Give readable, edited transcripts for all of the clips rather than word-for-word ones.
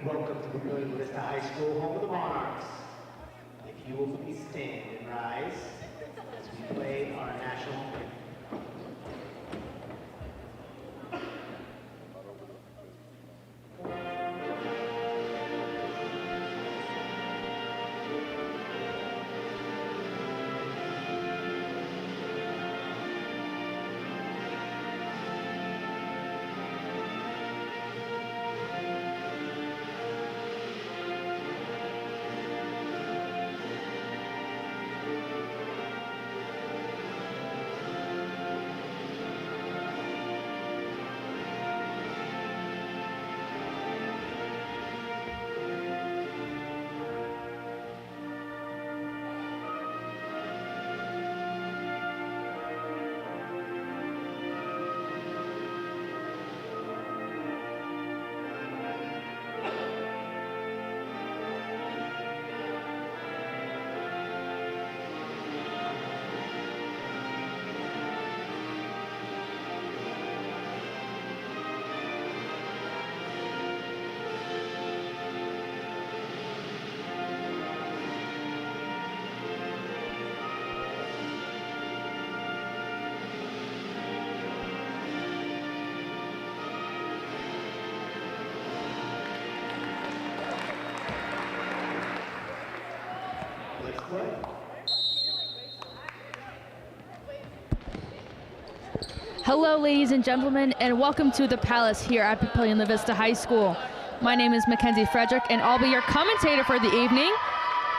Welcome to the Building Vista High School, home of the Monarchs. If you will please stand and rise as we play our national anthem. Hello, ladies and gentlemen, and welcome to the Palace here at Papillion La Vista High School. My name is Mackenzie Frederick, and I'll be your commentator for the evening.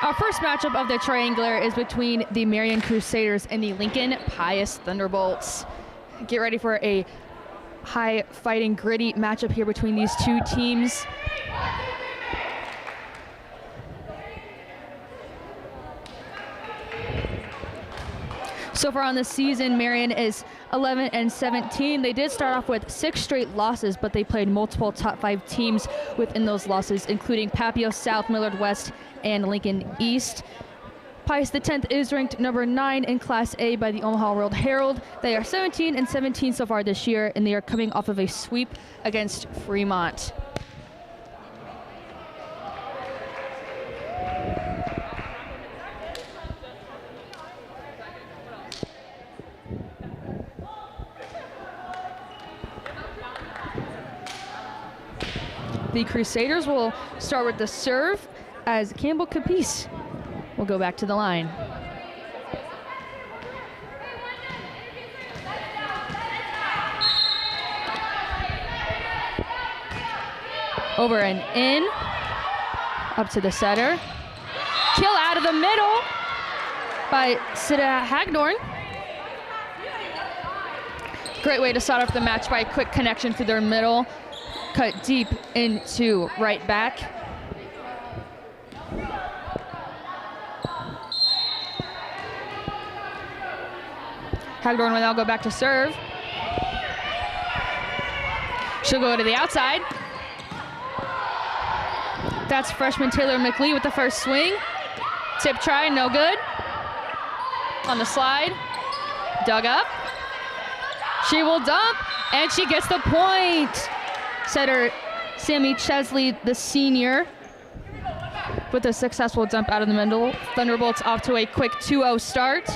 Our first matchup of the triangular is between the Marian Crusaders and the Lincoln Pius Thunderbolts. Get ready for a high fighting, gritty matchup here between these two teams. So far on the season, Marian is 11-17. They did start off with 6 straight losses, but they played multiple top 5 teams within those losses, including Pius South, Millard West, and Lincoln East. Pius X is ranked number 9 in Class A by the Omaha World Herald. They are 17-17 so far this year, and they are coming off of a sweep against Fremont. The Crusaders will start with the serve as Campbell Capice will go back to the line. Over and in, up to the setter. Kill out of the middle by Sida Hagdorn. Great way to start off the match by a quick connection to their middle. Cut deep into right back. Hagdorn will now go back to serve. She'll go to the outside. That's freshman Taylor McLee with the first swing. Tip try, no good. On the slide, dug up. She will dump, and she gets the point. Setter Sammy Chesley, the senior, with a successful dump out of the middle. Thunderbolts off to a quick 2-0 start.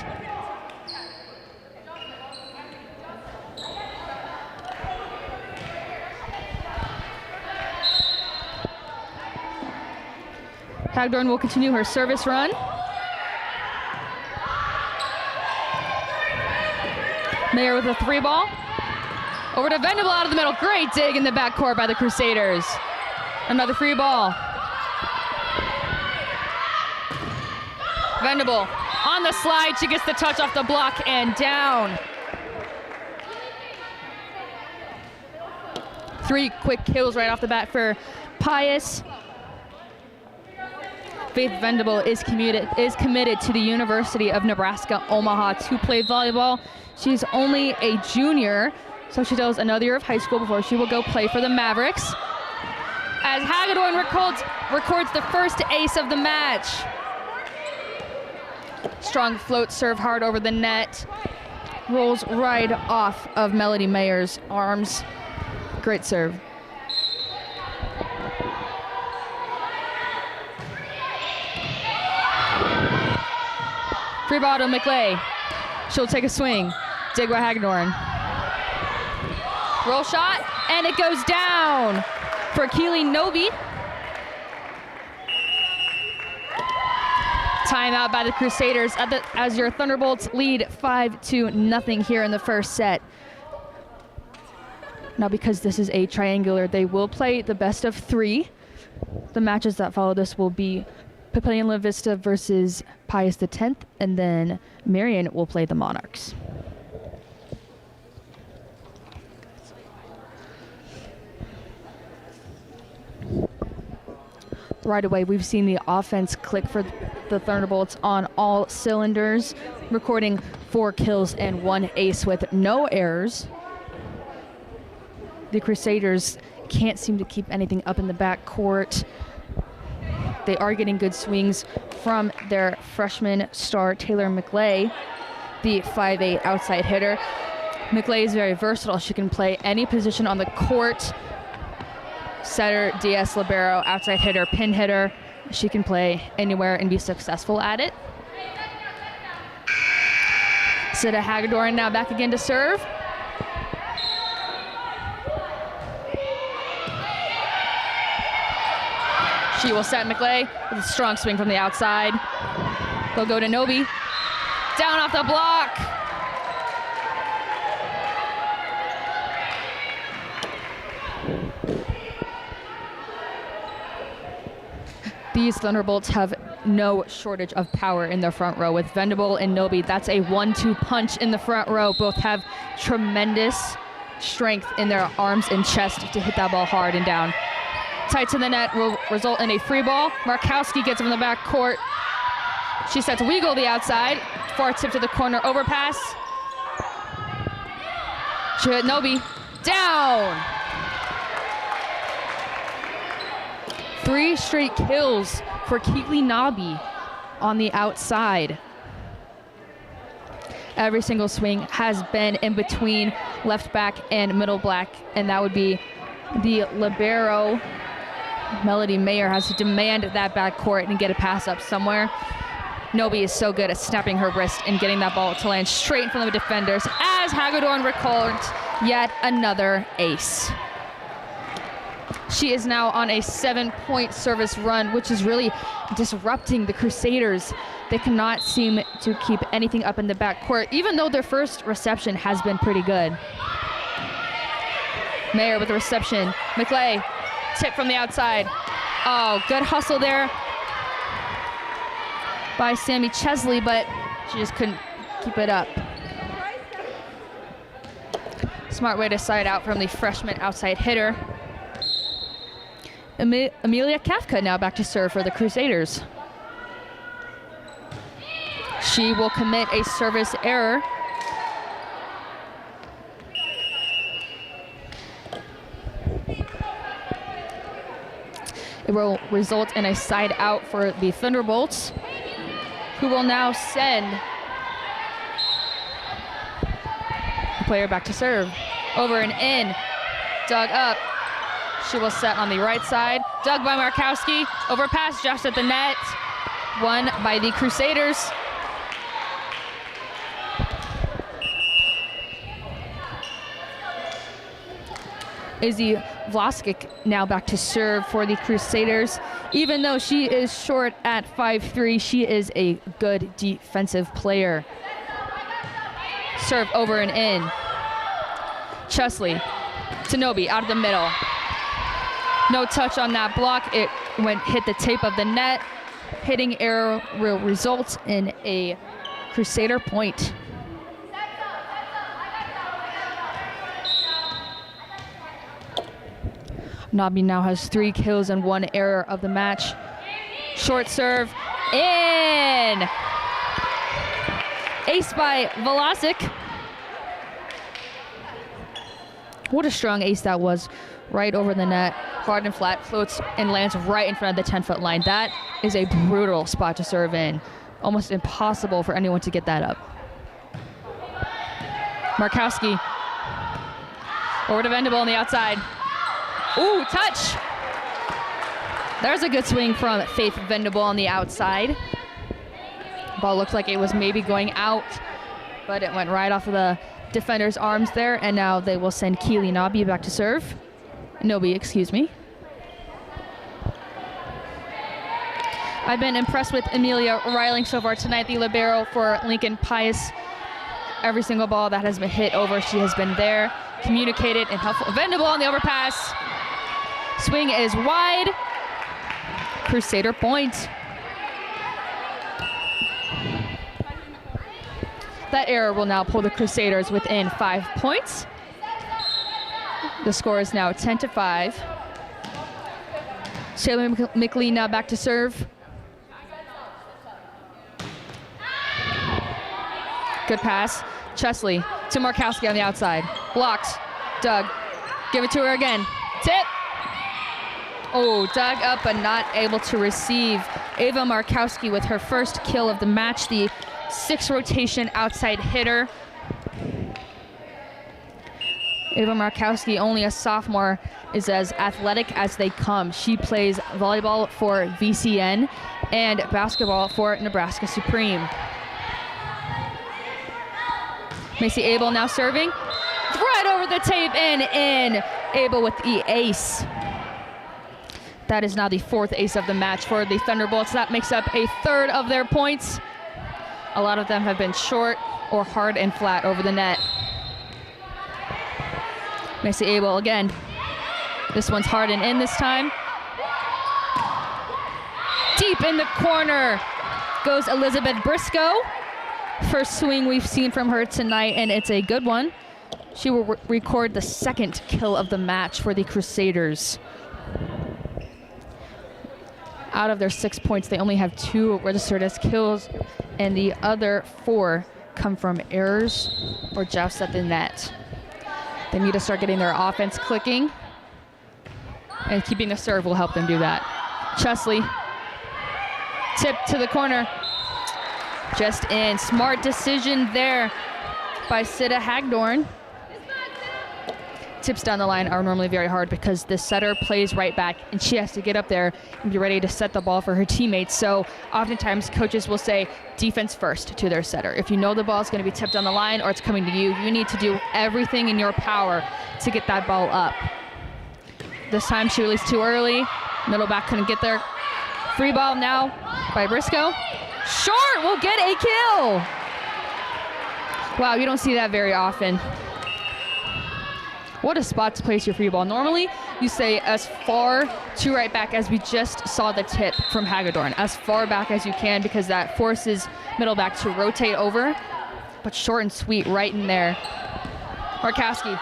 Hagdorn will continue her service run. Mayer with a 3 ball. Over to Venable out of the middle. Great dig in the backcourt by the Crusaders. Another free ball. Venable on the slide. She gets the touch off the block and down. 3 quick kills right off the bat for Pius. Faith Venable is committed to the University of Nebraska Omaha to play volleyball. She's only a junior, so she does another year of high school before she will go play for the Mavericks. As Hagedorn records the first ace of the match. Strong float serve hard over the net. Rolls right off of Melody Mayer's arms. Great serve. Free ball to McLay. She'll take a swing. Dig by Hagedorn. Roll shot, and it goes down for Keely Nobi. Timeout by the Crusaders as your Thunderbolts lead 5-0 here in the first set. Now, because this is a triangular, they will play the best of 3. The matches that follow this will be Papillion La Vista versus Pius X, and then Marian will play the Monarchs. Right away, we've seen the offense click for the Thunderbolts on all cylinders, recording 4 kills and 1 ace with no errors. The Crusaders can't seem to keep anything up in the backcourt. They are getting good swings from their freshman star, Taylor McLay, the 5'8" outside hitter. McLay is very versatile. She can play any position on the court. Setter, DS, libero, outside hitter, pin hitter. She can play anywhere and be successful at it. Sita Hagedorn now back again to serve. She will set McLay with a strong swing from the outside. They'll go to Nobi. Down off the block. These Thunderbolts have no shortage of power in their front row with Venable and Nobi. That's a 1-2 punch in the front row. Both have tremendous strength in their arms and chest to hit that ball hard and down. Tight to the net will result in a free ball. Markowski gets it from the back court. She sets Weagle the outside. Far tip to the corner, overpass. She hit Nobi. Down! 3 straight kills for Keely Nobi on the outside. Every single swing has been in between left back and middle back, and that would be the libero. Melody Mayer has to demand that backcourt and get a pass up somewhere. Nobi is so good at snapping her wrist and getting that ball to land straight in front of the defenders as Hagedorn records yet another ace. She is now on a 7-point service run, which is really disrupting the Crusaders. They cannot seem to keep anything up in the backcourt, even though their first reception has been pretty good. Mayer with the reception. McLay, tip from the outside. Oh, good hustle there by Sammy Chesley, but she just couldn't keep it up. Smart way to side out from the freshman outside hitter. Amelia Kafka now back to serve for the Crusaders. She will commit a service error. It will result in a side out for the Thunderbolts, who will now send the player back to serve. Over and in, dug up. She will set on the right side. Dug by Markowski. Overpass just at the net. Won by the Crusaders. Izzy Vlasic now back to serve for the Crusaders. Even though she is short at 5'3", she is a good defensive player. Serve over and in. Chesley to Nobi out of the middle. No touch on that block. It hit the tape of the net. Hitting error will result in a Crusader point. Nobi now has 3 kills and 1 error of the match. Short serve, in! Ace by Velasic. What a strong ace that was. Right over the net, hard and flat, floats and lands right in front of the 10-foot line. That is a brutal spot to serve in. Almost impossible for anyone to get that up. Markowski. Over to Venable on the outside. Ooh, touch! There's a good swing from Faith Venable on the outside. Ball looked like it was maybe going out, but it went right off of the defender's arms there, and now they will send Keely Nobi back to serve. Nobi, excuse me. I've been impressed with Amelia Reiling so far tonight, the libero for Lincoln Pius. Every single ball that has been hit over, she has been there, communicated, and helpful. Venable on the overpass. Swing is wide. Crusader point. That error will now pull the Crusaders within 5 points. The score is now 10-5. Sailor McLean now back to serve. Good pass. Chesley to Markowski on the outside. Blocked. Doug. Give it to her again. Tip. Oh, dug up but not able to receive. Ava Markowski with her first kill of the match, the 6th rotation outside hitter. Ava Markowski, only a sophomore, is as athletic as they come. She plays volleyball for VCN and basketball for Nebraska Supreme. Macy Abel now serving. Right over the tape and in. Abel with the ace. That is now the 4th ace of the match for the Thunderbolts. That makes up a 1/3 of their points. A lot of them have been short or hard and flat over the net. Macy Abel again. This one's hard and in this time. Deep in the corner goes Elizabeth Briscoe. First swing we've seen from her tonight, and it's a good one. She will record the 2nd kill of the match for the Crusaders. Out of their 6 points, they only have 2 registered as kills, and the other 4 come from errors or jousts at the net. They need to start getting their offense clicking, and keeping the serve will help them do that. Chesley, tip to the corner. Just in. Smart decision there by Sida Hagdorn. Tips down the line are normally very hard because the setter plays right back and she has to get up there and be ready to set the ball for her teammates. So oftentimes coaches will say defense first to their setter. If you know the ball is going to be tipped on the line or it's coming to you, you need to do everything in your power to get that ball up. This time she released too early. Middle back couldn't get there. Free ball now by Briscoe. Short will get a kill. Wow, you don't see that very often. What a spot to place your free ball. Normally, you say as far to right back as we just saw the tip from Hagedorn. As far back as you can because that forces middle back to rotate over. But short and sweet right in there. Markowski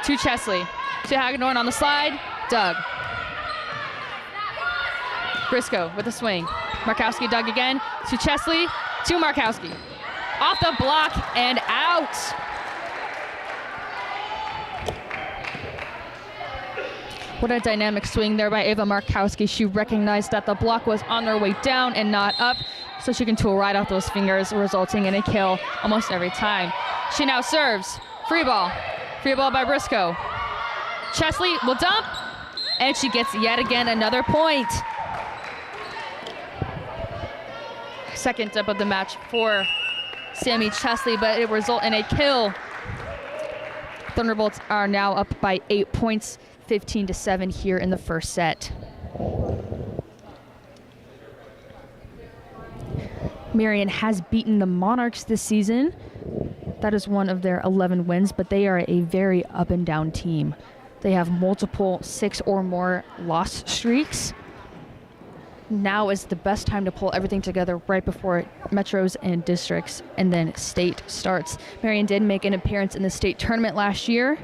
to Chesley. To Hagedorn on the slide. Doug. Briscoe with a swing. Markowski dug again. To Chesley. To Markowski. Off the block and out. What a dynamic swing there by Ava Markowski. She recognized that the block was on their way down and not up, so she can tool right off those fingers, resulting in a kill almost every time. She now serves. Free ball. Free ball by Briscoe. Chesley will dump, and she gets yet again another point. Second dump of the match for Sammy Chesley, but it will result in a kill. Thunderbolts are now up by 8 points. 15-7 here in the first set. Marian has beaten the Monarchs this season. That is one of their 11 wins, but they are a very up and down team. They have multiple 6 or more loss streaks. Now is the best time to pull everything together right before metros and districts and then state starts. Marian did make an appearance in the state tournament last year.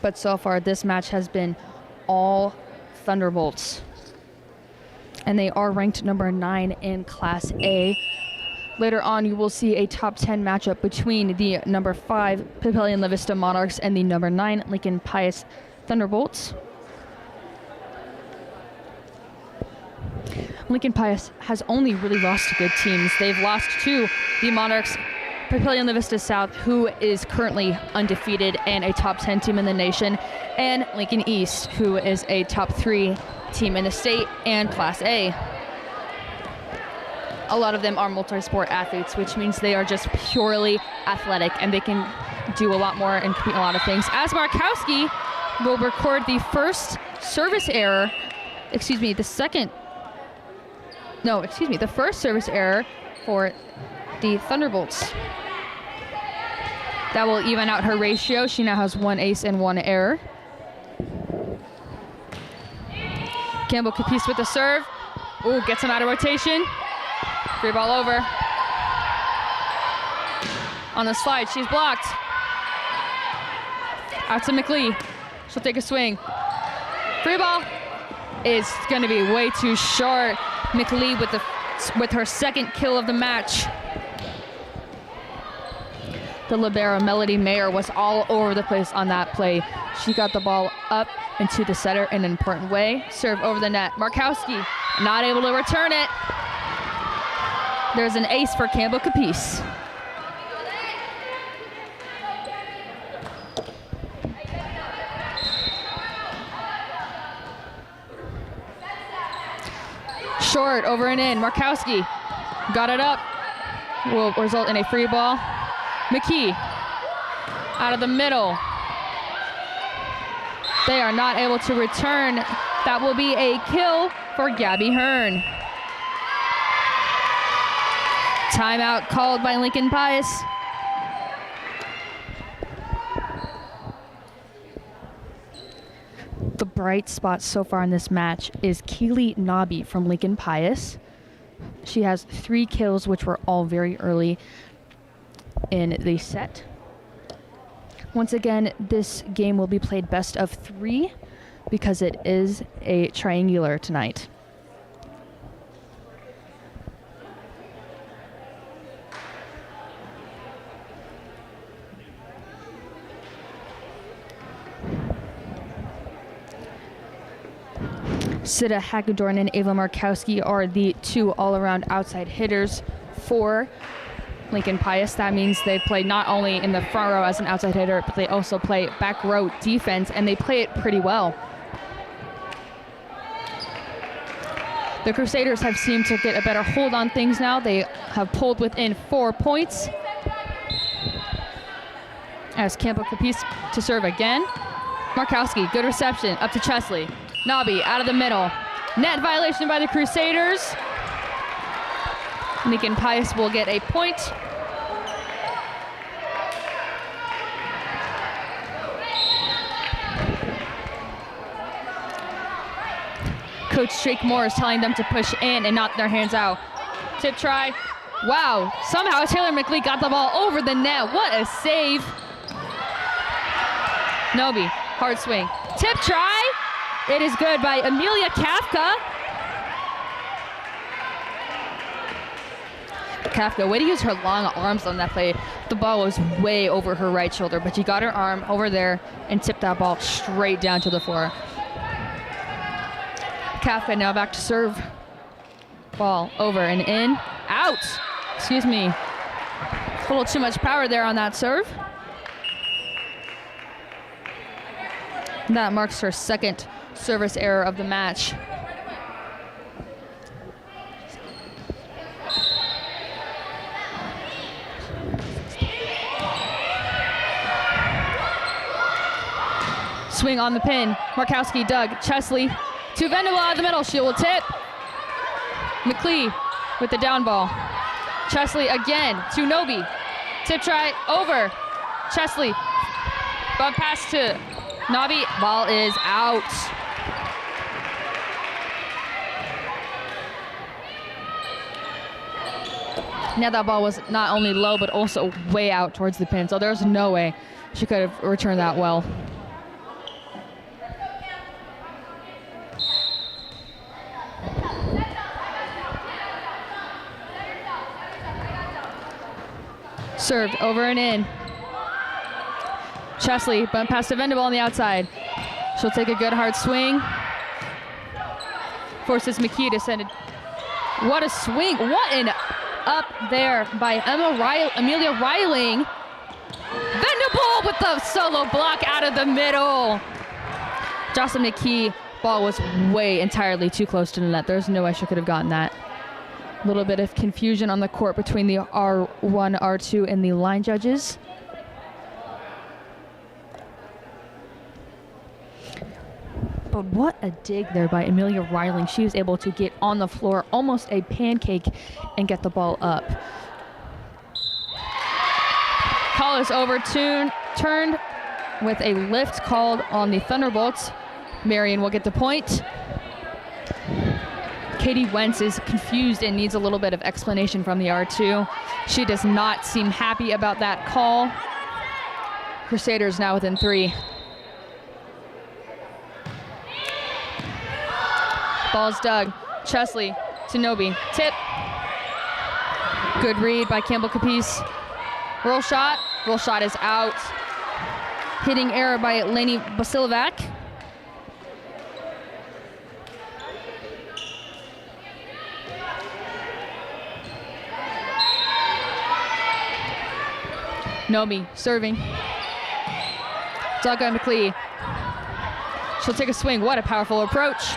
But so far, this match has been all Thunderbolts. And they are ranked number 9 in Class A. Later on, you will see a top 10 matchup between the number 5 Papillion La Vista Monarchs and the number 9 Lincoln Pius Thunderbolts. Lincoln Pius has only really lost to good teams. They've lost to the Monarchs, Papillion La Vista South, who is currently undefeated and a top 10 team in the nation, and Lincoln East, who is a top 3 team in the state and Class A. A lot of them are multi-sport athletes, which means they are just purely athletic and they can do a lot more and compete in a lot of things. As Markowski will record the first service error, the first service error for the Thunderbolts. That will even out her ratio. She now has 1 ace and 1 error. Campbell Capice with the serve. Ooh, gets him out of rotation. Free ball over. On the slide, she's blocked. Out to McLee. She'll take a swing. Free ball is going to be way too short. McLee with her second kill of the match. The libero, Melody Mayer, was all over the place on that play. She got the ball up into the setter in an important way. Serve over the net. Markowski not able to return it. There's an ace for Campbell Capice. Short, over and in. Markowski got it up. Will result in a free ball. McKee out of the middle. They are not able to return. That will be a kill for Gabby Hearn. Timeout called by Lincoln Pius. The bright spot so far in this match is Keely Nobby from Lincoln Pius. She has 3 kills, which were all very early in the set. Once again, this game will be played best of 3 because it is a triangular tonight. Sida Hagedorn and Ava Markowski are the 2 all-around outside hitters for Lincoln Pius. That means they play not only in the front row as an outside hitter, but they also play back row defense, and they play it pretty well. The Crusaders have seemed to get a better hold on things now. They have pulled within 4 points. As Campbell Capice to serve again. Markowski, good reception, up to Chesley. Nobby out of the middle. Net violation by the Crusaders. Lincoln Pius will get a point. Coach Drake Moore is telling them to push in and not their hands out. Tip try. Wow, somehow Taylor McLee got the ball over the net. What a save. Nobby, hard swing. Tip try. It is good by Amelia Kafka. Kafka, way to use her long arms on that play. The ball was way over her right shoulder, but she got her arm over there and tipped that ball straight down to the floor. Kafka now back to serve. Ball over and in. Out! Excuse me. A little too much power there on that serve. That marks her second service error of the match. Swing on the pin. Markowski dug. Chesley to Venable out of the middle. She will tip. McLee with the down ball. Chesley again to Nobi. Tip try over. Chesley. Bump pass to Nabi. Ball is out. Now that ball was not only low, but also way out towards the pin. So there's no way she could have returned that well. Served over and in. Chesley, bump pass to Vendables on the outside. She'll take a good hard swing. Forces McKee to send it. What a swing. What an up there by Amelia Reiling. Vendables with the solo block out of the middle. Jocelyn McKee, ball was way entirely too close to the net. There's no way she could have gotten that. A little bit of confusion on the court between the R1, R2, and the line judges. But what a dig there by Amelia Reiling. She was able to get on the floor, almost a pancake, and get the ball up. Call is overturned with a lift called on the Thunderbolts. Marian will get the point. Katie Wentz is confused and needs a little bit of explanation from the R2. She does not seem happy about that call. Crusaders now within 3. Ball's dug. Chesley to Nobi. Tip. Good read by Campbell Capice. Roll shot. Roll shot is out. Hitting error by Lainey Basilovac. Nobi serving. Dugga McLee. She'll take a swing. What a powerful approach.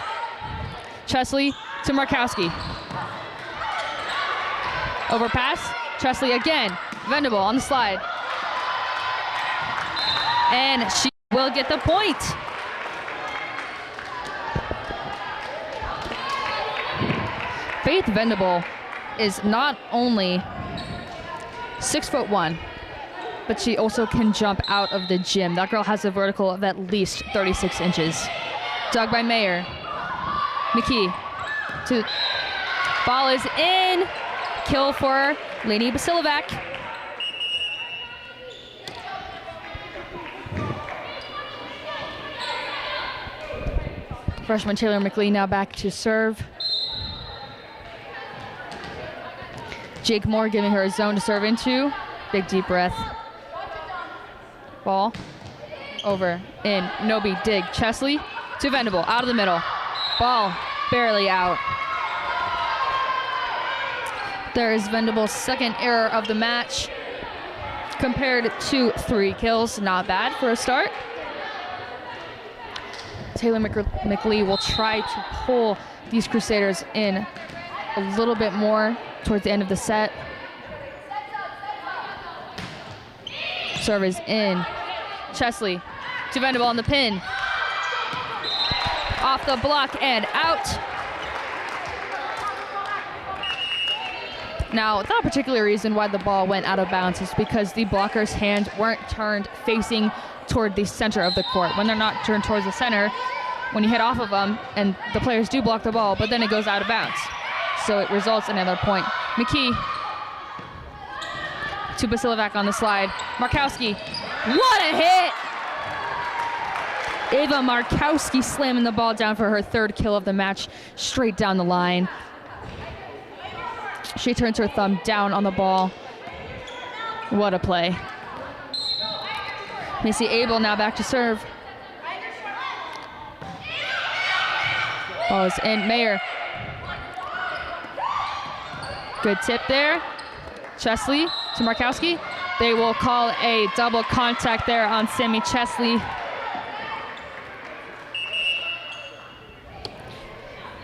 Chesley to Markowski. Overpass. Chesley again. Vendables on the slide. And she will get the point. Faith Vendables is not only 6'1", but she also can jump out of the gym. That girl has a vertical of at least 36 inches. Dug by Mayer. McKee to ball is in. Kill for Lainey Basilovac. Freshman Taylor McLee now back to serve. Jake Moore giving her a zone to serve into. Big deep breath. Ball over in. Nobi dig. Chesley to Vendables out of the middle. Ball barely out. There is Vendables' second error of the match compared to 3 kills. Not bad for a start. Taylor McLee will try to pull these Crusaders in a little bit more towards the end of the set. Serve is in. Chesley to Vendables on the pin. Off the block and out. Now, the particular reason why the ball went out of bounds is because the blocker's hands weren't turned facing toward the center of the court. When they're not turned towards the center, when you hit off of them, and the players do block the ball, but then it goes out of bounds. So it results in another point. McKee to Basilovac on the slide. Markowski, what a hit! Ava Markowski slamming the ball down for her 3rd kill of the match, straight down the line. She turns her thumb down on the ball. What a play. Missy Abel now back to serve. Ball is in. Mayer. Good tip there. Chesley to Markowski. They will call a double contact there on Sammy Chesley.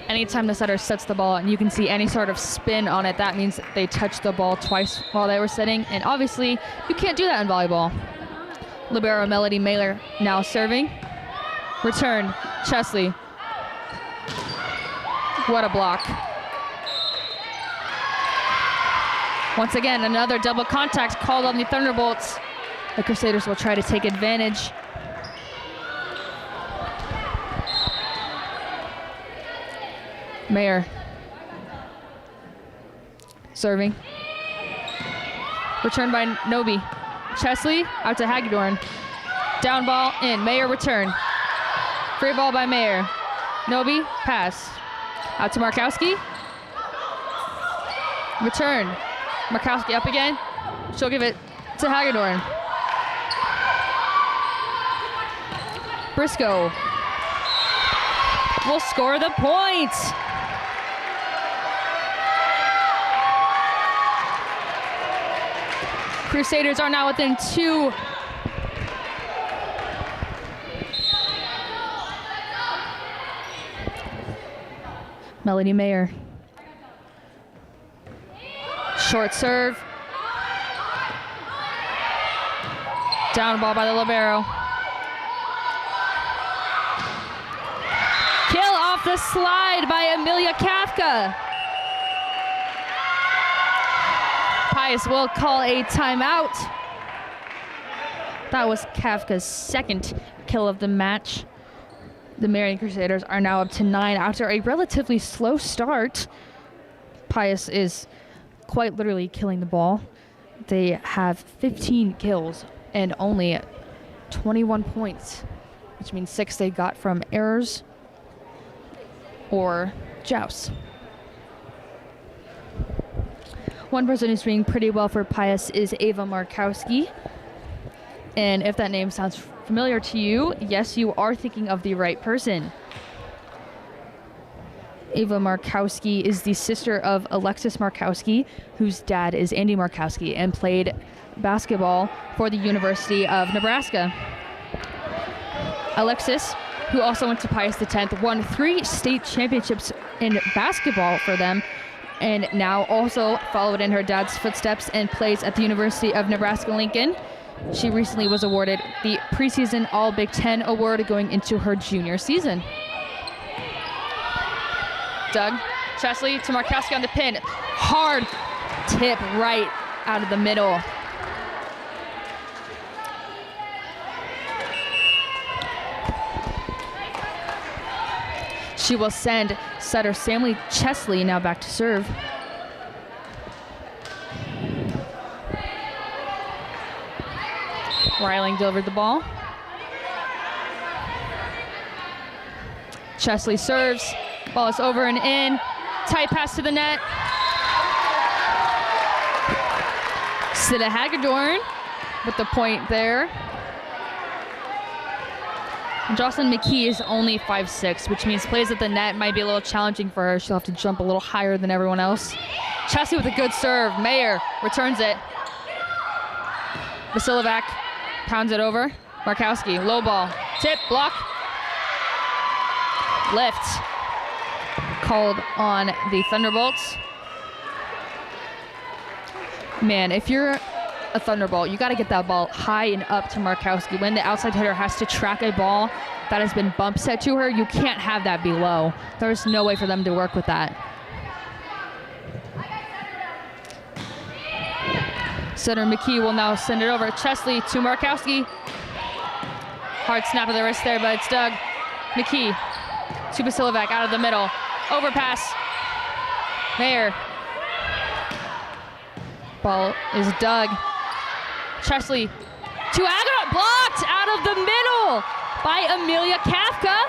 Anytime the setter sets the ball and you can see any sort of spin on it, that means they touched the ball twice while they were setting. And obviously, you can't do that in volleyball. Libero Melody Mailer now serving. Return, Chesley. What a block. Once again, another double contact called on the Thunderbolts. The Crusaders will try to take advantage. Mayer. Serving. Returned by Nobi. Chesley out to Hagedorn. Down ball in. Mayer return. Free ball by Mayer. Nobi pass. Out to Markowski. Return. Markowski up again. She'll give it to Hagedorn. Briscoe will score the point. Crusaders are now within 2. Melody Mayer. Short serve. Down ball by the libero. Kill off the slide by Amelia Kafka. Pius will call a timeout. That was Kafka's second kill of the match. The Marian Crusaders are now up to 9 after a relatively slow start. Pius is quite literally killing the ball. They have 15 kills and only 21 points, which means 6 they got from errors or jousts. One person who's doing pretty well for Pius is Ava Markowski. And if that name sounds familiar to you, yes, you are thinking of the right person. Ava Markowski is the sister of Alexis Markowski, whose dad is Andy Markowski and played basketball for the University of Nebraska. Alexis, who also went to Pius X, won 3 state championships in basketball for them, and now also followed in her dad's footsteps and plays at the University of Nebraska-Lincoln. She recently was awarded the preseason All-Big Ten award going into her junior season. Doug Chesley to Markowski on the pin. Hard tip right out of the middle. She will send setter Sammy Chesley now back to serve. Reiling delivered the ball. Chesley serves. Ball is over and in. Tight pass to the net. Sida Hagedorn with the point there. Jocelyn McKee is only 5'6", which means plays at the net might be a little challenging for her. She'll have to jump a little higher than everyone else. Chesley with a good serve. Mayer returns it. Vasilovac pounds it over. Markowski, low ball. Tip, block. Lift. Called on the Thunderbolts. Man, if you're a Thunderbolt, you got to get that ball high and up to Markowski. When the outside hitter has to track a ball that has been bump set to her, you can't have that be low. There's no way for them to work with that. Setter McKee will now send it over. Chesley to Markowski. Hard snap of the wrist there, but it's Doug. McKee to Vasilovac out of the middle. Overpass. Mayer. Ball is Doug. Chesley to Aguilar. Blocked out of the middle by Amelia Kafka.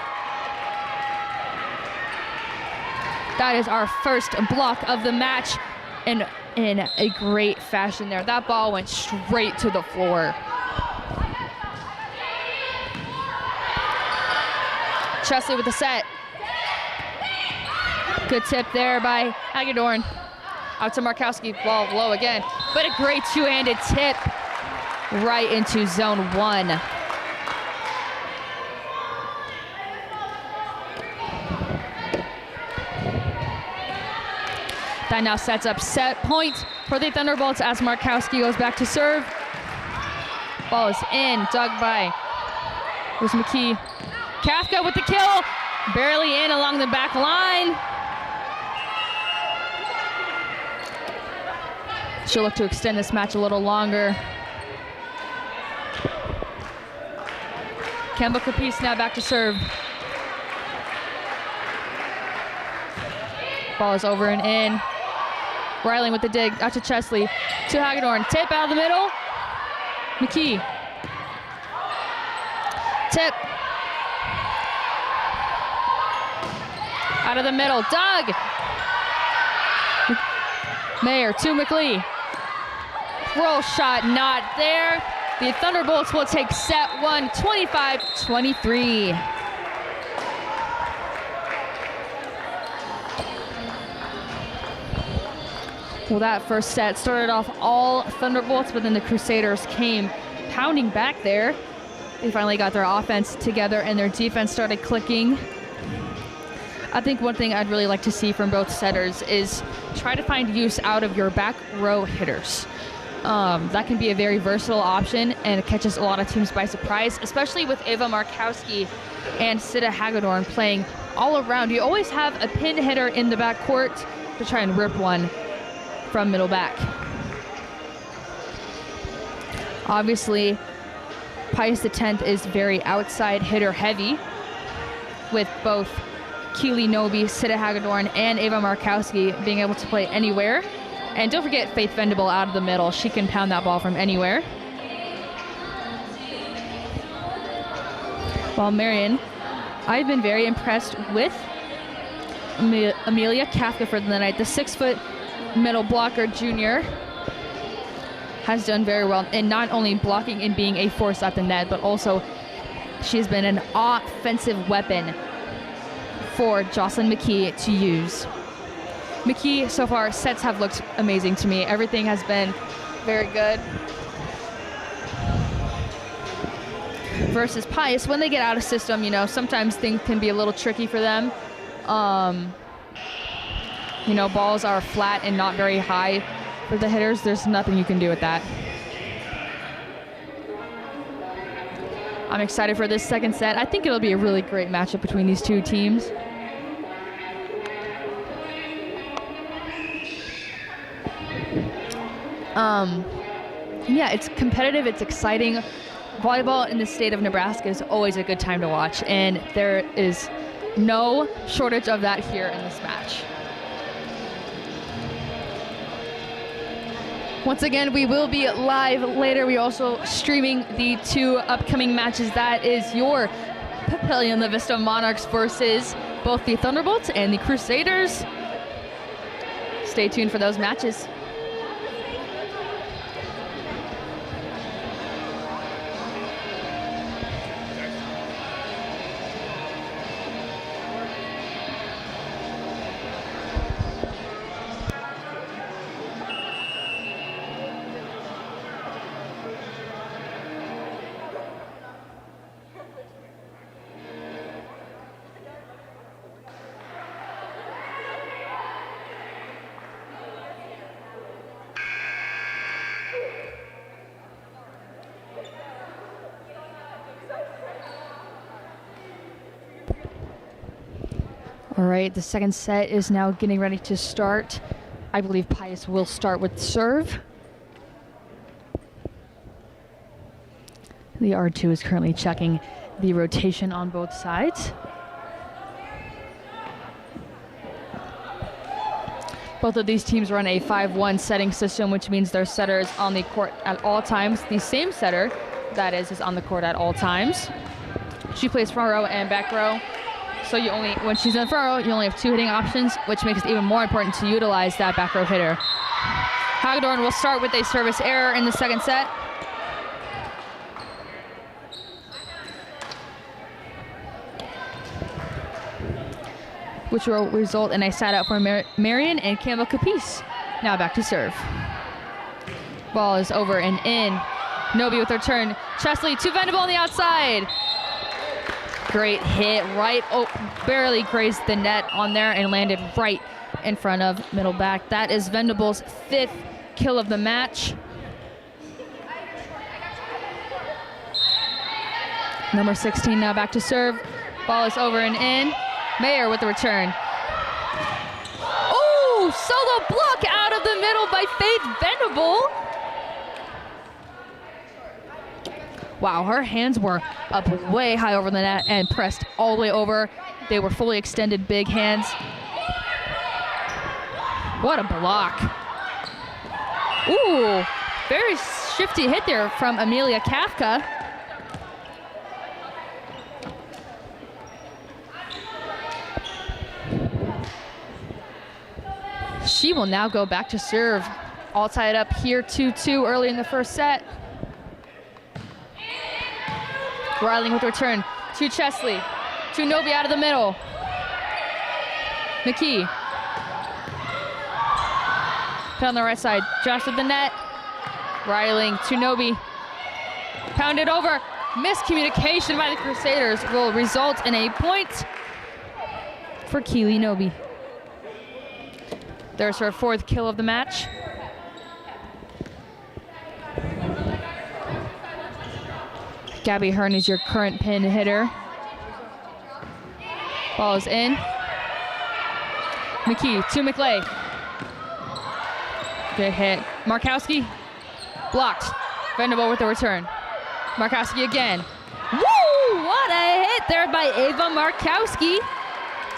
That is our first block of the match, and in a great fashion there. That ball went straight to the floor. Chesley with the set. Good tip there by Hagedorn. Out to Markowski, ball low again. But a great two-handed tip right into zone 1. That now sets up set point for the Thunderbolts as Markowski goes back to serve. Ball is in, dug by. There's McKee. Kafka with the kill. Barely in along the back line. She'll look to extend this match a little longer. Campbell Capice now back to serve. Ball is over and in. Ryling with the dig, out to Chesley, to Hagedorn. Tip out of the middle. McKee. Tip. Out of the middle, Doug. Mayer to McLee. Roll shot not there. The Thunderbolts will take set 1, 25-23. Well, that first set started off all Thunderbolts, but then the Crusaders came pounding back there. They finally got their offense together and their defense started clicking. I think one thing I'd really like to see from both setters is try to find use out of your back row hitters. That can be a very versatile option, and it catches a lot of teams by surprise, especially with Ava Markowski and Sita Hagedorn playing all around. You always have a pin hitter in the back court to try and rip one from middle back. Obviously, Pius X is very outside hitter heavy, with both Keely Noby, Sita Hagedorn, and Ava Markowski being able to play anywhere. And don't forget Faith Vendible out of the middle. She can pound that ball from anywhere. While Marian, I've been very impressed with Amelia Kafka for the night. The 6-foot middle blocker junior has done very well in not only blocking and being a force at the net, but also she's been an offensive weapon for Jocelyn McKee to use. McKee, so far, sets have looked amazing to me. Everything has been very good. Versus Pius, when they get out of system, you know, sometimes things can be a little tricky for them. You know, balls are flat and not very high for the hitters. There's nothing you can do with that. I'm excited for this second set. I think it'll be a really great matchup between these two teams. Yeah, it's competitive, it's exciting. Volleyball in the state of Nebraska is always a good time to watch, and there is no shortage of that here in this match. Once again, we will be live later. We're also streaming the two upcoming matches. That is your Papillion La Vista Monarchs versus both the Thunderbolts and the Crusaders. Stay tuned for those matches. All right, the second set is now getting ready to start. I believe Pius will start with serve. The R2 is currently checking the rotation on both sides. Both of these teams run a 5-1 setting system, which means their setter is on the court at all times. The same setter, that is on the court at all times. She plays front row and back row. So when she's in the front row, you only have two hitting options, which makes it even more important to utilize that back row hitter. Hagedorn will start with a service error in the second set. Which will result in a side out for Marian and Campbell Capice. Now back to serve. Ball is over and in. Noby with her turn. Chesley to Vendible on the outside. Great hit, barely grazed the net on there and landed right in front of middle back. That is Vendible's 5th kill of the match. Number 16 now back to serve. Ball is over and in. Mayer with the return. Oh, solo block out of the middle by by Faith Venable. Wow, her hands were up way high over the net and pressed all the way over. They were fully extended big hands. What a block. Ooh, very shifty hit there from Amelia Kafka. She will now go back to serve. All tied up here 2-2 early in the first set. Riley with return to Chesley, to Nobi out of the middle. McKee. Put on the right side, Josh with the net. Riley to Nobi. Pounded over. Miscommunication by the Crusaders will result in a point for Keely Nobi. There's her 4th kill of the match. Gabby Hearn is your current pin hitter. Ball is in. McKee to McLeay. Good hit. Markowski blocked. Venable with the return. Markowski again. Woo! What a hit there by Ava Markowski.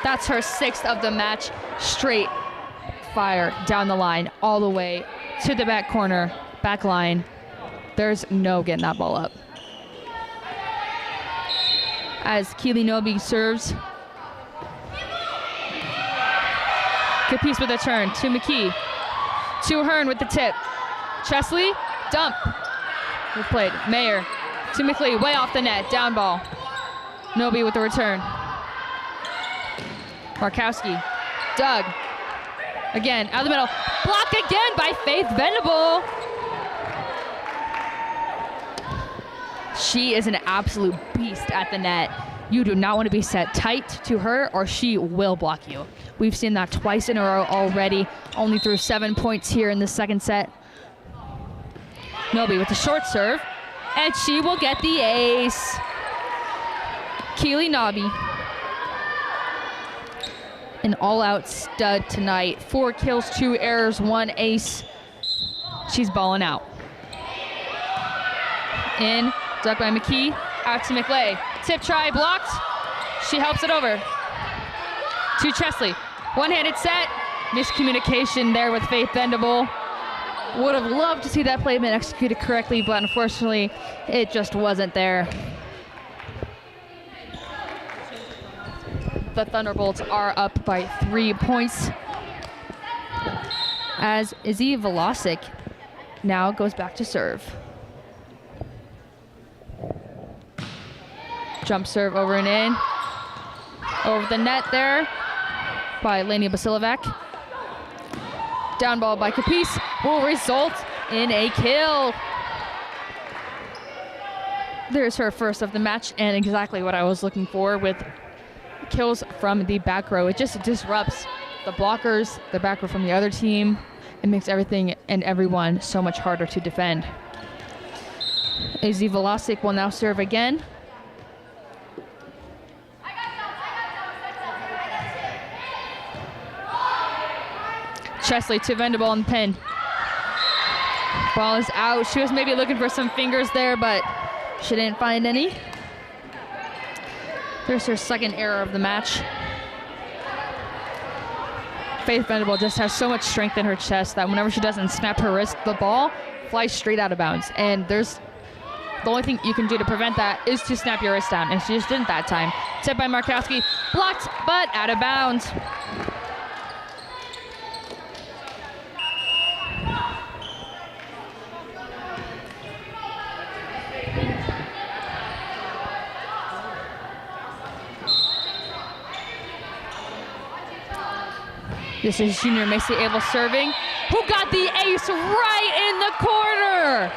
That's her 6th of the match. Straight fire down the line, all the way to the back corner, back line. There's no getting that ball up. As Keely Nobi serves. Capice with a turn to McKee. To Hearn with the tip. Chesley, dump. Good played. Mayer to McLeay, way off the net, down ball. Nobi with the return. Markowski, Doug. Again, out of the middle. Block again by Faith Venable. She is an absolute beast at the net. You do not want to be set tight to her or she will block you. We've seen that twice in a row already. Only threw 7 points here in the second set. Nobi with the short serve. And she will get the ace. Keely Nobi. An all-out stud tonight. 4 kills, 2 errors, 1 ace. She's balling out. In, ducked by McKee, out to McLeay. Tip try, blocked. She helps it over to Chesley. One-handed set. Miscommunication there with Faith Venable. Would have loved to see that play been executed correctly, but unfortunately, it just wasn't there. The Thunderbolts are up by 3 points as Izzy Velocic now goes back to serve. Jump serve over and in. Over the net there by Lania Basilovac. Down ball by Capice will result in a kill. There's her 1st of the match and exactly what I was looking for with kills from the back row. It just disrupts the blockers, the back row from the other team. It makes everything and everyone so much harder to defend. Izzy Velocic will now serve again. Chesley to Venable on the pin. Ball is out. She was maybe looking for some fingers there, but she didn't find any. There's her 2nd error of the match. Faith Venable just has so much strength in her chest that whenever she doesn't snap her wrist, the ball flies straight out of bounds. And there's the only thing you can do to prevent that is to snap your wrist down. And she just didn't that time. Tip by Markowski, blocked, but out of bounds. This is junior Macy Abel serving, who got the ace right in the corner.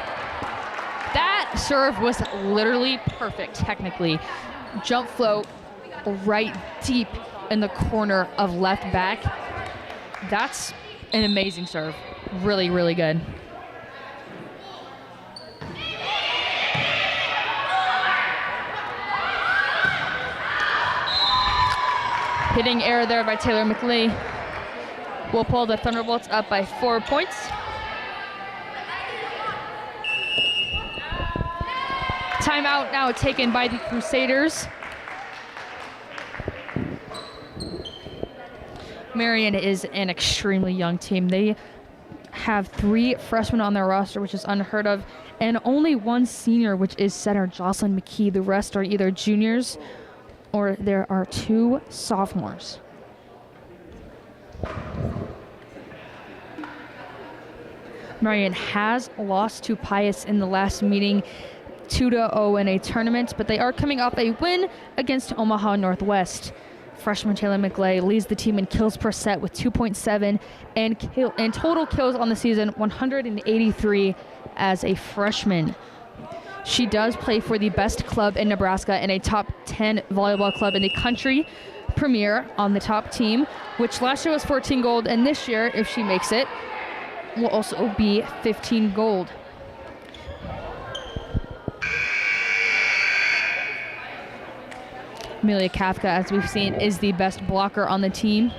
That serve was literally perfect, technically. Jump float right deep in the corner of left back. That's an amazing serve. Really, really good. Hitting error there by Taylor McLeay will pull the Thunderbolts up by 4 points. Timeout now taken by the Crusaders. Marian is an extremely young team. They have 3 freshmen on their roster, which is unheard of, and only 1 senior, which is center Jocelyn McKee. The rest are either juniors or there are 2 sophomores. Marian has lost to Pius in the last meeting 2-0 in a tournament, but they are coming off a win against Omaha Northwest. Freshman Taylor McLay leads the team in kills per set with 2.7 and total kills on the season 183 as a freshman. She does play for the best club in Nebraska and a top 10 volleyball club in the country, premier on the top team, which last year was 14 gold, and this year, if she makes it, will also be 15 gold. Amelia Kafka, as we've seen, is the best blocker on the team,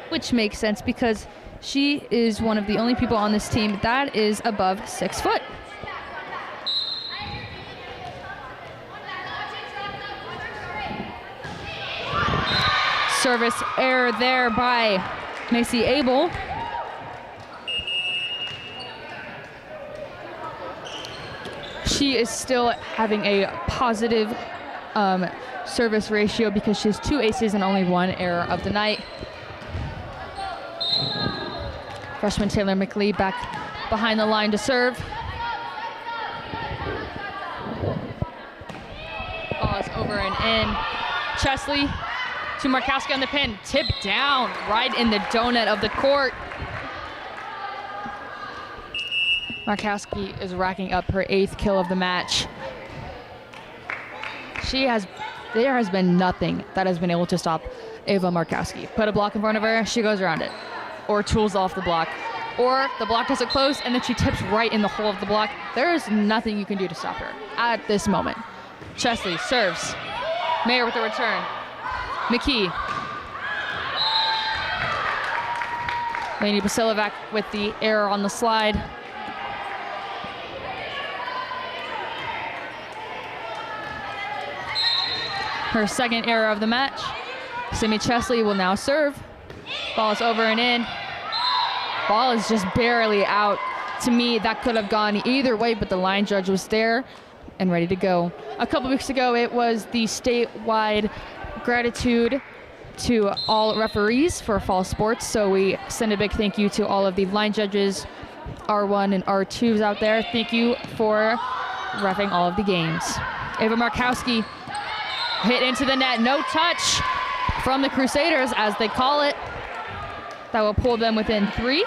which makes sense because she is one of the only people on this team that is above 6 foot. Service error there by Macy Abel. She is still having a positive service ratio because she has 2 aces and only 1 error of the night. Freshman Taylor McLee back behind the line to serve. Ball is over and in. Chesley to Markowski on the pin. Tip down right in the donut of the court. Markowski is racking up her 8th kill of the match. There has been nothing that has been able to stop Ava Markowski. Put a block in front of her, she goes around it. Or tools off the block. Or the block doesn't close and then she tips right in the hole of the block. There is nothing you can do to stop her at this moment. Chesley serves. Mayer with the return. McKee. Lainey Basilovac with the error on the slide. Her 2nd error of the match. Simi Chesley will now serve. Ball is over and in. Ball is just barely out. To me, that could have gone either way, but the line judge was there and ready to go. A couple weeks ago, it was the statewide gratitude to all referees for fall sports, so we send a big thank you to all of the line judges, R1 and R2s out there. Thank you for reffing all of the games. Ava Markowski hit into the net, no touch from the Crusaders, as they call it. That will pull them within 3.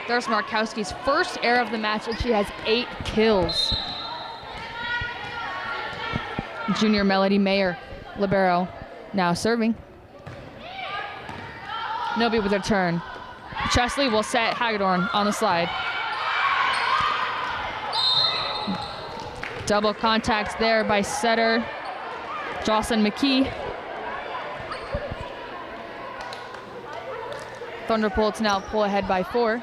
There's Markowski's 1st error of the match, and she has 8 kills. Junior Melody Mayer, libero, now serving. Nobi with her turn. Chesley will set Hagedorn on the slide. Double contact there by setter Jocelyn McKee. Thunderbolts now pull ahead by 4.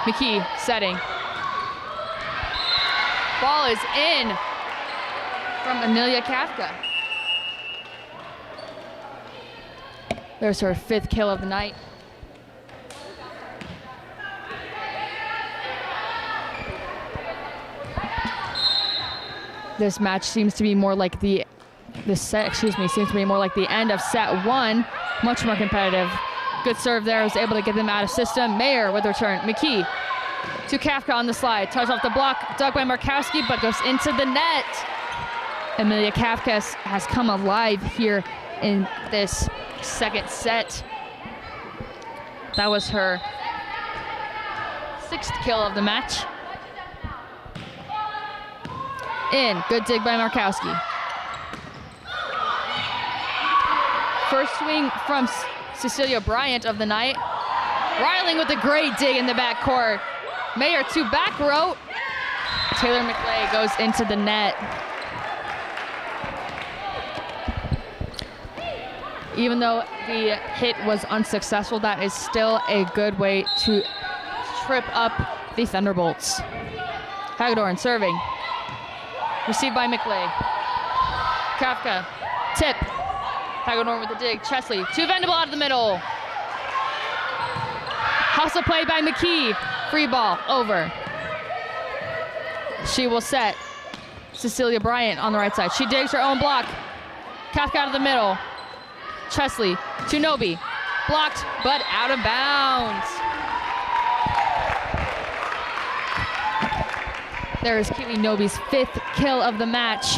McKee setting. Ball is in from Amelia Kafka. There's her 5th kill of the night. This match seems to be more like seems to be more like the end of set 1. Much more competitive. Good serve there, was able to get them out of system. Mayer with return. McKee to Kafka on the slide. Touch off the block, dug by Markowski, but goes into the net. Amelia Kafka has come alive here in this 2nd set. That was her 6th kill of the match. In, good dig by Markowski. First swing from Cecilia Bryant of the night. Riling with a great dig in the backcourt. Mayer to back row. Taylor McLay goes into the net. Even though the hit was unsuccessful, that is still a good way to trip up the Thunderbolts. Hagedorn serving. Received by McLeay. Kafka, tip. Hagedorn with the dig. Chesley to Venable out of the middle. Hustle play by McKee. Free ball, over. She will set. Cecilia Bryant on the right side. She digs her own block. Kafka out of the middle. Chesley to Nobi. Blocked, but out of bounds. There is Keely Nobi's 5th kill of the match.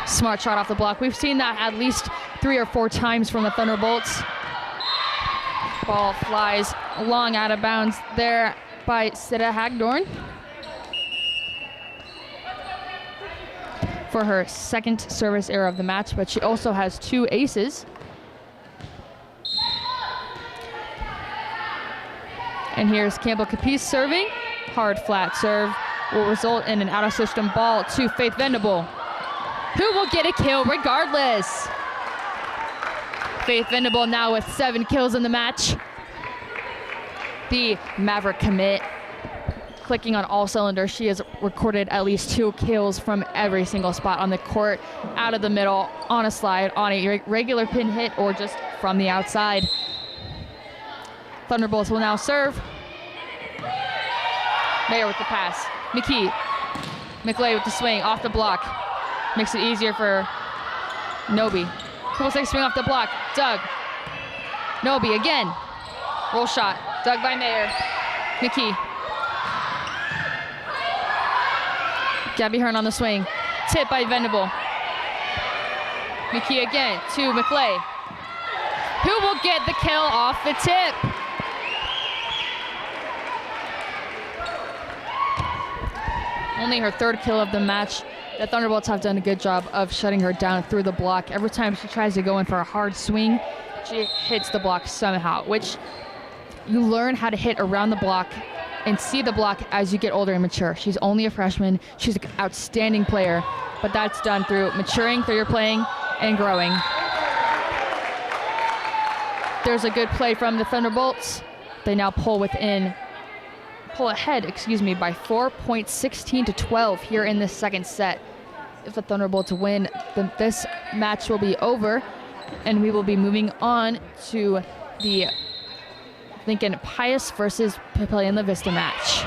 Smart shot off the block. We've seen that at least 3 or 4 times from the Thunderbolts. Ball flies long out of bounds there by Sida Hagedorn for her 2nd service error of the match, but she also has 2 aces. And here's Campbell Capiz serving. Hard flat serve will result in an out-of-system ball to Faith Venable, who will get a kill regardless. Faith Venable now with 7 kills in the match. The Maverick commit clicking on all cylinders. She has recorded at least 2 kills from every single spot on the court, out of the middle, on a slide, on a regular pin hit, or just from the outside. Thunderbolts will now serve. Mayer with the pass. McKee. McLeay with the swing off the block. Makes it easier for Nobi. Cool take swing off the block. Doug. Nobi again. Roll shot. Dug by Mayer. McKee. Gabby Hearn on the swing. Tip by Venable. McKee again to McLeay, who will get the kill off the tip. Only her 3rd kill of the match. The Thunderbolts have done a good job of shutting her down through the block. Every time she tries to go in for a hard swing, she hits the block somehow, which you learn how to hit around the block and see the block as you get older and mature. She's only a freshman. She's an outstanding player, but that's done through maturing, through your playing, and growing. There's a good play from the Thunderbolts. They now pull ahead, by 4.16 to 12 here in the 2nd set. If the Thunderbolts win, then this match will be over, and we will be moving on to the Lincoln Pius versus Papillion La Vista match.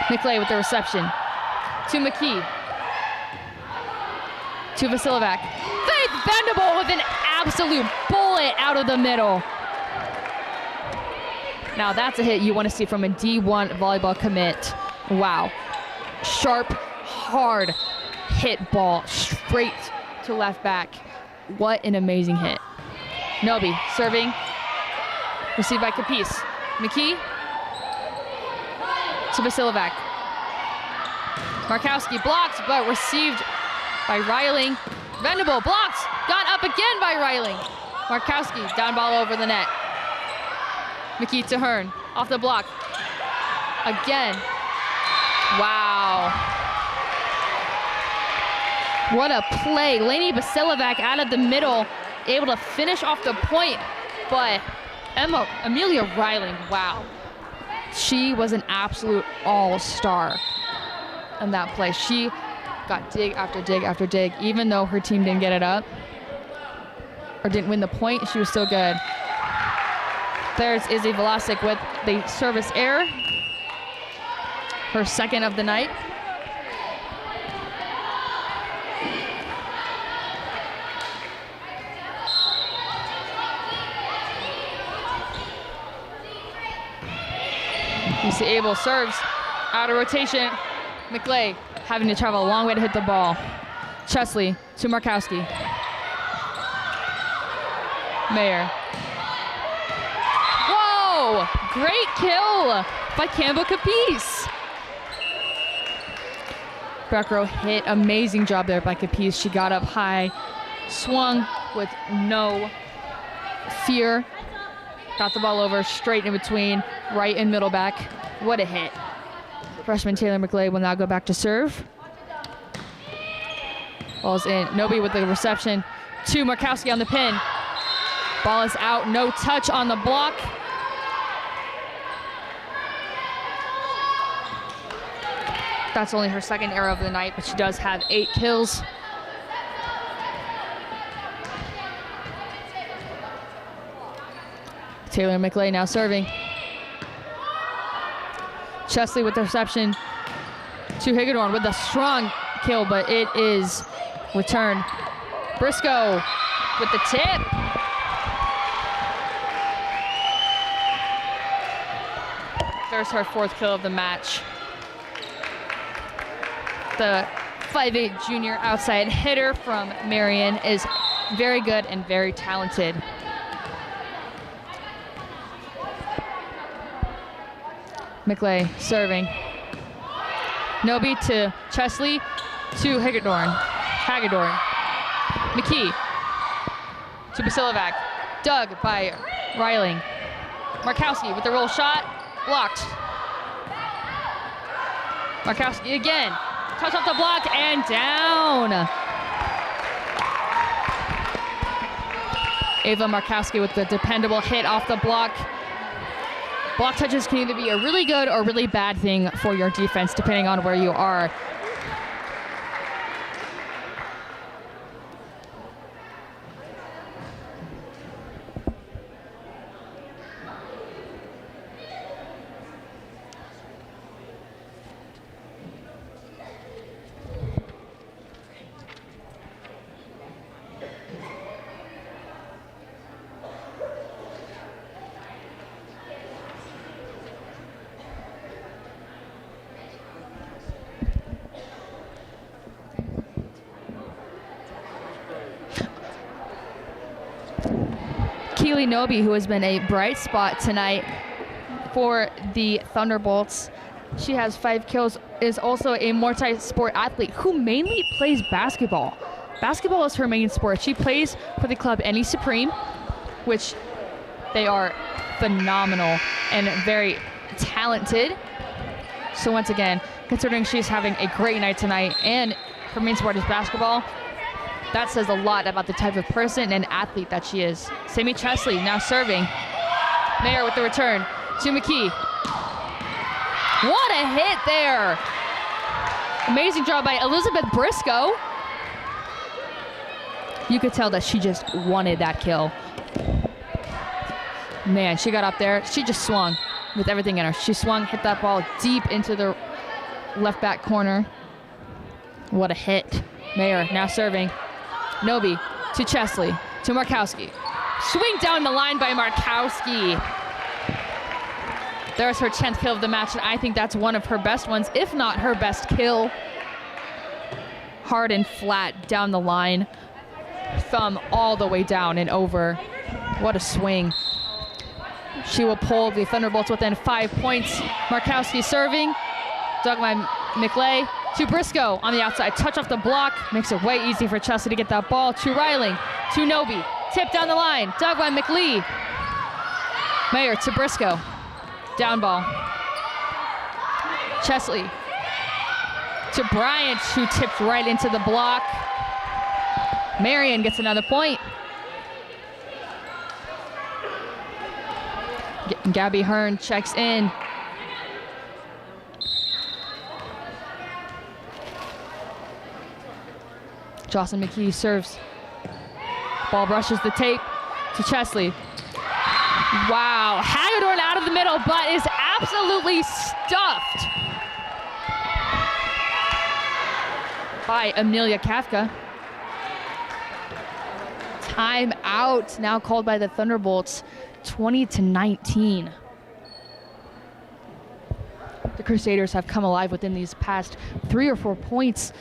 McLeay with the reception to McKee, to Vasilovac. Faith Venable with an absolute bullet out of the middle. Now that's a hit you want to see from a D1 volleyball commit. Wow. Sharp, hard hit ball straight to left back. What an amazing hit. Nobi serving. Received by Capiz. McKee to Vasilovac. Markowski blocked, but received by Reiling. Venable blocked, got up again by Reiling. Markowski down ball over the net. McKee to Hearn, off the block. Again. Wow. What a play. Lainey Vasilovac out of the middle, able to finish off the point, but Amelia Reiling, wow. She was an absolute all-star in that play. She got dig after dig after dig. Even though her team didn't get it up or didn't win the point, she was still good. There's Izzy Velasic with the service error, her 2nd of the night. Lucy Abel serves out of rotation. McLeay having to travel a long way to hit the ball. Chesley to Markowski. Mayer. Whoa! Great kill by Campbell Capiz. Back row hit. Amazing job there by Capiz. She got up high, swung with no fear. Got the ball over straight in between, right and middle back. What a hit. Freshman Taylor McLeay will now go back to serve. Ball's in. Nobi with the reception to Markowski on the pin. Ball is out. No touch on the block. That's only her second arrow of the night, but she does have 8 kills. Taylor McLean now serving. Chesley with the reception to Hagedorn with a strong kill, but it is returned. Briscoe with the tip. There's her 4th kill of the match. The 5'8" junior outside hitter from Marian is very good and very talented. McLeay serving. Nobi to Chesley to Hagedorn. McKee to Basilovac. Dug by Reiling. Markowski with the roll shot. Blocked. Markowski again. Touch off the block and down. Ava Markowski with the dependable hit off the block. Block touches can either be a really good or really bad thing for your defense, depending on where you are. Keely Nobi, who has been a bright spot tonight for the Thunderbolts. She has 5 kills, is also a multi-sport athlete who mainly plays basketball. Basketball is her main sport. She plays for the club Any Supreme, which they are phenomenal and very talented. So once again, considering she's having a great night tonight and her main sport is basketball, that says a lot about the type of person and athlete that she is. Sammy Chesley now serving. Mayer with the return to McKee. What a hit there. Amazing job by Elizabeth Briscoe. You could tell that she just wanted that kill. Man, she got up there. She just swung with everything in her. She swung, hit that ball deep into the left back corner. What a hit. Mayer now serving. Nobi to Chesley to Markowski. Swing down the line by Markowski. There's her 10th kill of the match, and I think that's one of her best ones, if not her best kill. Hard and flat down the line. Thumb all the way down and over. What a swing. She will pull the Thunderbolts within 5 points. Markowski serving. Dug by McLeay to Briscoe on the outside. Touch off the block. Makes it way easy for Chesley to get that ball. To Reiling. To Nobi. Tip down the line. Dug by McLee. Mayer to Briscoe. Down ball. Chesley to Bryant, who tipped right into the block. Marian gets another point. Gabby Hearn checks in. Jocelyn McKee serves. Ball brushes the tape to Chesley. Wow, Hagedorn out of the middle, but is absolutely stuffed by Amelia Kafka. Time out now called by the Thunderbolts, 20-19. The Crusaders have come alive within these past 3 or 4 points,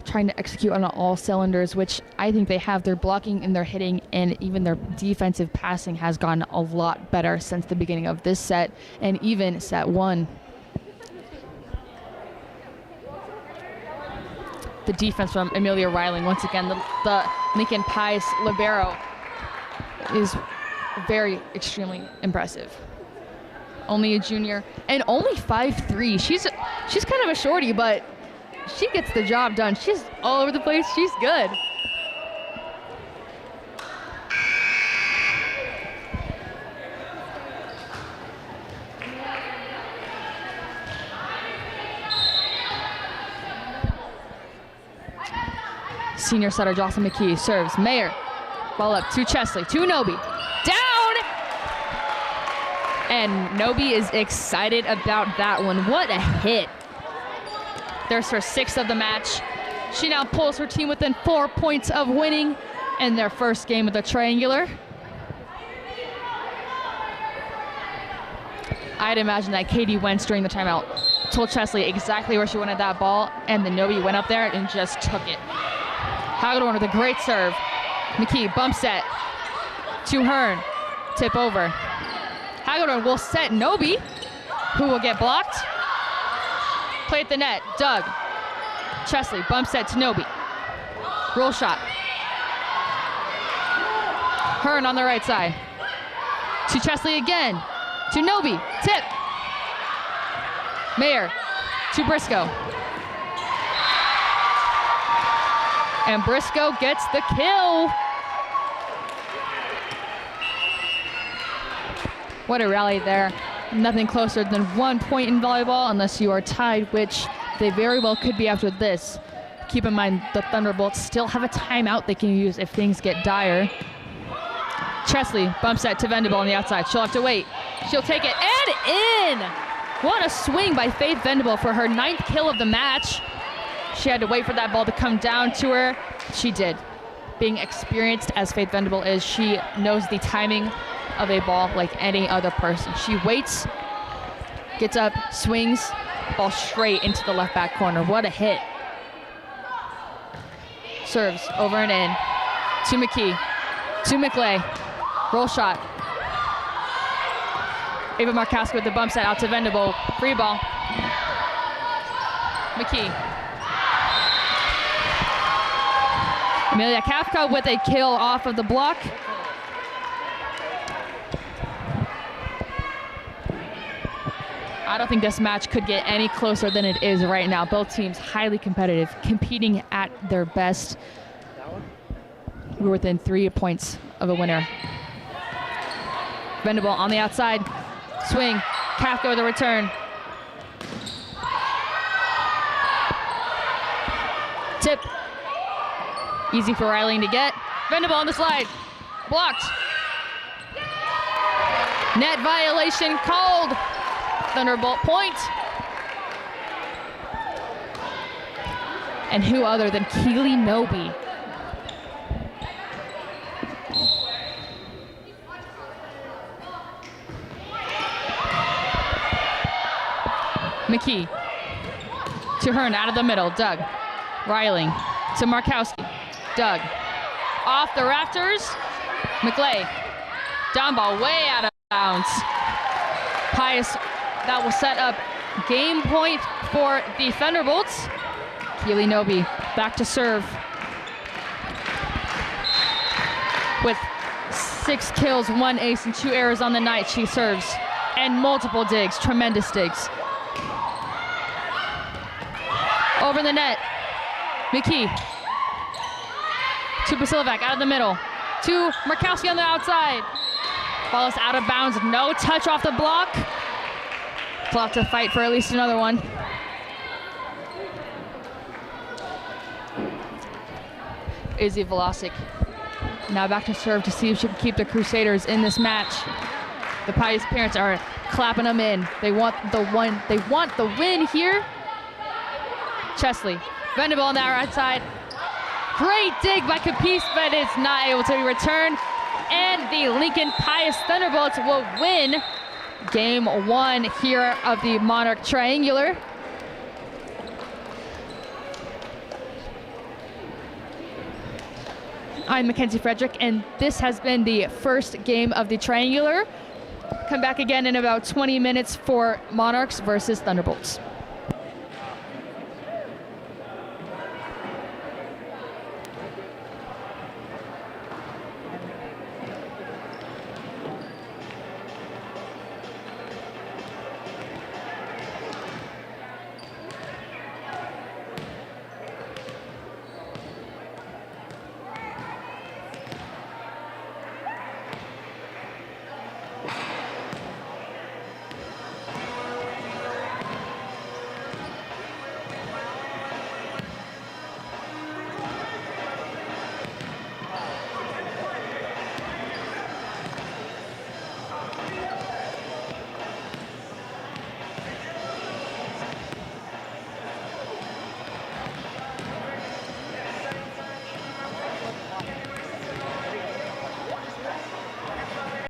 trying to execute on all cylinders, which I think they have. Their blocking and their hitting and even their defensive passing has gotten a lot better since the beginning of this set and even set 1. The defense from Amelia Reiling, once again, the Lincoln Pius libero is very extremely impressive. Only a junior and only 5'3". She's kind of a shorty, but she gets the job done. She's all over the place. She's good. senior setter Jocelyn McKee serves. Mayer, ball up to Chesley, to Nobi. Down! And Nobi is excited about that one. What a hit. There's her 6th of the match. She now pulls her team within 4 points of winning in their first game of the triangular. I'd imagine that Katie Wentz during the timeout told Chesley exactly where she wanted that ball, and then Nobi went up there and just took it. Hagedorn with a great serve. McKee bump set to Hearn. Tip over. Hagedorn will set Nobi, who will get blocked. Play at the net. Doug. Chesley bump set to Nobi. Roll shot. Hearn on the right side. To Chesley again. To Nobi. Tip. Mayer to Briscoe. And Briscoe gets the kill. What a rally there. Nothing closer than 1 point in volleyball unless you are tied, which they very well could be after this. Keep in mind the Thunderbolts still have a timeout they can use if things get dire. Chesley bumps that to Vendable on the outside. She'll have to wait. She'll take it and in! What a swing by Faith Vendable for her 9th kill of the match. She had to wait for that ball to come down to her. She did. Being experienced as Faith Vendable is, she knows the timing of a ball like any other person. She waits, gets up, swings, ball straight into the left back corner. What a hit. Serves over and in to McKee, to McLay. Roll shot. Ava Markowski with the bump set out to Vendable. Free ball. McKee. Amelia Kafka with a kill off of the block. I don't think this match could get any closer than it is right now. Both teams highly competitive, competing at their best. We're within 3 points of a winner. Vendable on the outside. Swing. Kafka with a return. Tip. Easy for Riley to get. Vendable on the slide. Blocked. Net violation called. Thunderbolt point. And who other than Keely Nobi. McKee to Hearn out of the middle. Doug. Riling to Markowski. Doug. Off the rafters. McLay. Down ball way out of bounds. Pius, that will set up game point for the Thunderbolts. Keely Nobi back to serve. With 6 kills, 1 ace, and 2 errors on the night, she serves. And multiple digs, tremendous digs. Over the net, McKee to Basilovac out of the middle, to Markowski on the outside. Ball is out of bounds, no touch off the block. We'll have to fight for at least another one. Izzy Velocic now back to serve to see if she can keep the Crusaders in this match. The Pius parents are clapping them in. They want the one. They want the win here. Chesley, Vendable on the right side. Great dig by Capice, but it's not able to be returned. And the Lincoln Pius Thunderbolts will win game 1 here of the Monarch Triangular. I'm Mackenzie Frederick, and this has been the first game of the Triangular. Come back again in about 20 minutes for Monarchs versus Thunderbolts.